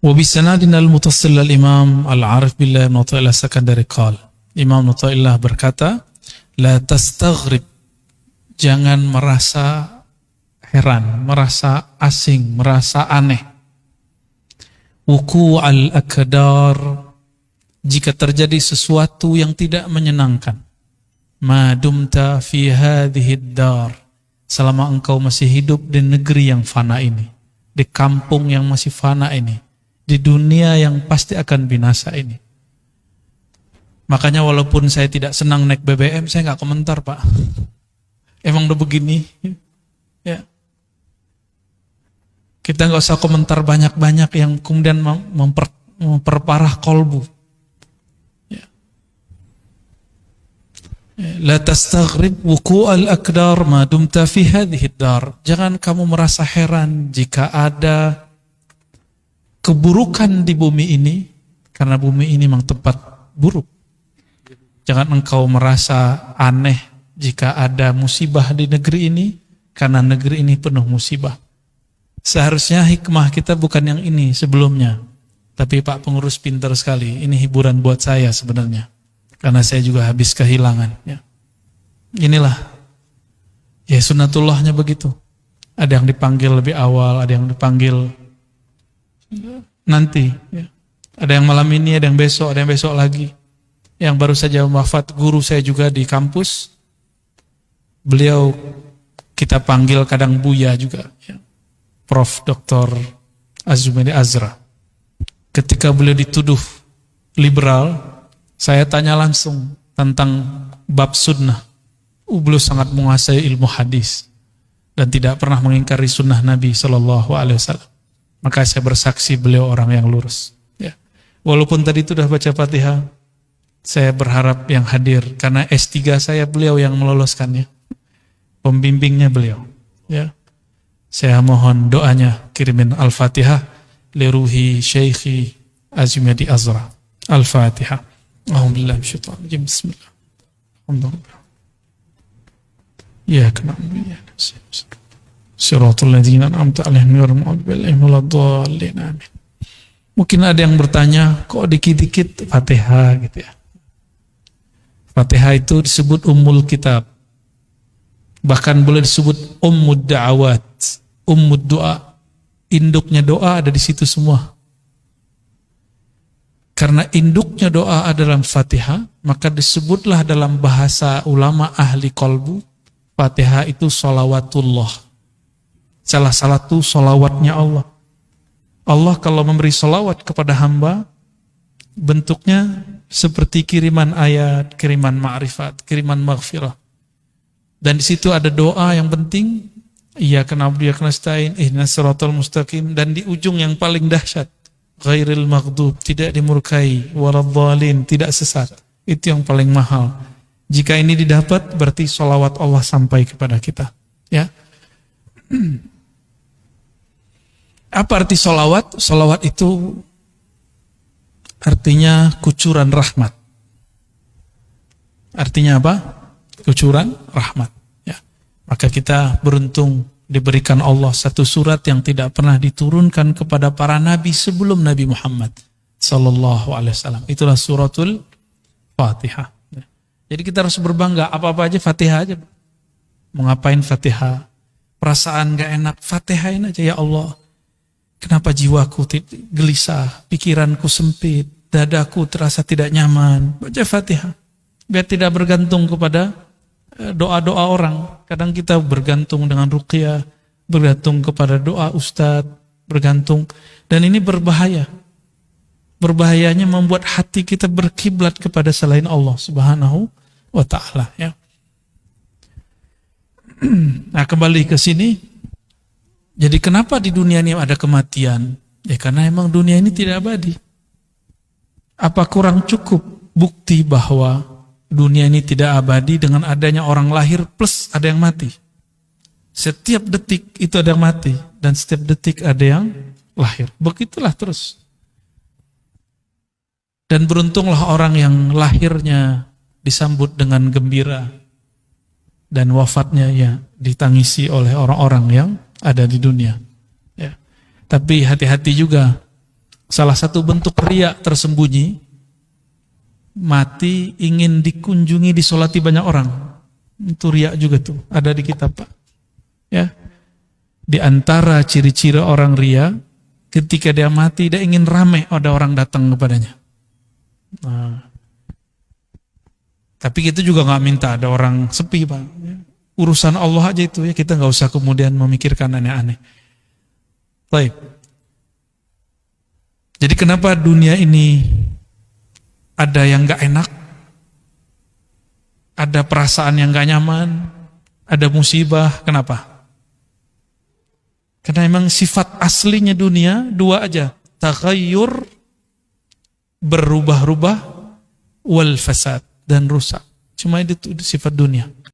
Wa bisanadina al-mutassil al-imam al-arif billah Ibn Athaillah Sakandari qala. Imam Ibn Athaillah berkata, la tastaghrib, jangan merasa heran, merasa asing, merasa aneh. Wuku' al-akdar, jika terjadi sesuatu yang tidak menyenangkan. Ma dumta fi hadhihi dar, selama engkau masih hidup di negeri yang fana ini, di kampung yang masih fana ini, di dunia yang pasti akan binasa ini. Makanya walaupun saya tidak senang naik BBM, saya nggak komentar, Pak. Emang udah begini, ya. Kita nggak usah komentar banyak-banyak yang kemudian memperparah kolbu. Ya. La tastaghrib wuqu'al akdar ma dumta fi hadhihi dar. Jangan kamu merasa heran jika ada keburukan di bumi ini, karena bumi ini memang tempat buruk. Jangan engkau merasa aneh jika ada musibah di negeri ini, karena negeri ini penuh musibah. Seharusnya hikmah kita bukan yang ini sebelumnya. Tapi Pak Pengurus pintar sekali, ini hiburan buat saya sebenarnya. Karena saya juga habis kehilangan. Ya. Inilah, ya sunnatullahnya begitu. Ada yang dipanggil lebih awal, ada yang dipanggil nanti, ya. Ada yang malam ini, ada yang besok lagi. Yang baru saja wafat guru saya juga di kampus, beliau kita panggil kadang Buya juga, ya. Prof. Dr. Azumani Azra. Ketika beliau dituduh liberal, saya tanya langsung tentang bab sunnah. Beliau sangat menguasai ilmu hadis dan tidak pernah mengingkari sunnah Nabi SAW. Maka saya bersaksi beliau orang yang lurus. Ya. Walaupun tadi itu sudah baca Fatihah, saya berharap yang hadir, karena S3 saya beliau yang meloloskannya. Pembimbingnya beliau. Ya. Saya mohon doanya, kirimin Al-Fatihah liruhi Syekhi Azumadi Azra. Al-Fatihah. Alhamdulillah, bismillah. Alhamdulillah. Ya kenapa ya Siratul ladzina an'amta 'alaihim ghairil maghdubi 'alaihim waladdallin. Amin. Mungkin ada yang bertanya, kok dikit-dikit Fatihah gitu ya. Fatihah itu disebut ummul kitab. Bahkan boleh disebut ummud da'awat, ummud doa. Induknya doa ada di situ semua. Karena induknya doa adalah Fatihah, maka disebutlah dalam bahasa ulama ahli qalbu, Fatihah itu sholawatullah. Salah satu sholawatnya Allah. Allah kalau memberi sholawat kepada hamba, bentuknya seperti kiriman ayat, kiriman ma'rifat, kiriman maghfirah. Dan di situ ada doa yang penting, iyyaka na'budu wa iyyaka nasta'in, ihdinas siratal mustaqim, dan di ujung yang paling dahsyat, ghairil maghdub, tidak dimurkai, waladdallin, tidak sesat. Itu yang paling mahal. Jika ini didapat, berarti sholawat Allah sampai kepada kita. Ya. Apa arti sholawat? Sholawat itu artinya kucuran rahmat. Artinya apa? Kucuran rahmat. Ya. Maka kita beruntung diberikan Allah satu surat yang tidak pernah diturunkan kepada para nabi sebelum Nabi Muhammad sallallahu alaihi wasallam. Itulah suratul Fatihah. Jadi kita harus berbangga, apa-apa aja Fatihah aja. Mau ngapain Fatihah? Perasaan gak enak, Fatihain aja, ya Allah. Kenapa jiwaku gelisah, pikiranku sempit, dadaku terasa tidak nyaman. Baca Fatihah. Biar tidak bergantung kepada doa-doa orang. Kadang kita bergantung dengan ruqyah, bergantung kepada doa ustadz, bergantung. Dan ini berbahaya. Berbahayanya membuat hati kita berkiblat kepada selain Allah Subhanahu wa ta'ala, ya. Nah, kembali ke sini. Jadi kenapa di dunia ini ada kematian? Ya karena emang dunia ini tidak abadi. Apa kurang cukup bukti bahwa dunia ini tidak abadi dengan adanya orang lahir plus ada yang mati? Setiap detik itu ada yang mati, dan setiap detik ada yang lahir. Begitulah terus. Dan beruntunglah orang yang lahirnya disambut dengan gembira dan wafatnya ya ditangisi oleh orang-orang yang ada di dunia. Ya. Tapi hati-hati juga Salah satu bentuk riya tersembunyi, mati ingin dikunjungi, disolati banyak orang. Itu riya juga tuh, ada di kitab Pak. Ya. Di antara ciri-ciri orang riya, ketika dia mati, dia ingin ramai ada orang datang kepadanya. Nah. Tapi kita juga nggak minta ada orang sepi Pak. Urusan Allah aja itu ya, kita nggak usah kemudian memikirkan aneh-aneh. Baik. Jadi kenapa dunia ini ada yang gak enak, ada perasaan yang gak nyaman, ada musibah, kenapa? Karena memang sifat aslinya dunia dua aja, taghayyur, berubah-ubah, wal fasad, dan rusak. Cuma itu sifat dunia.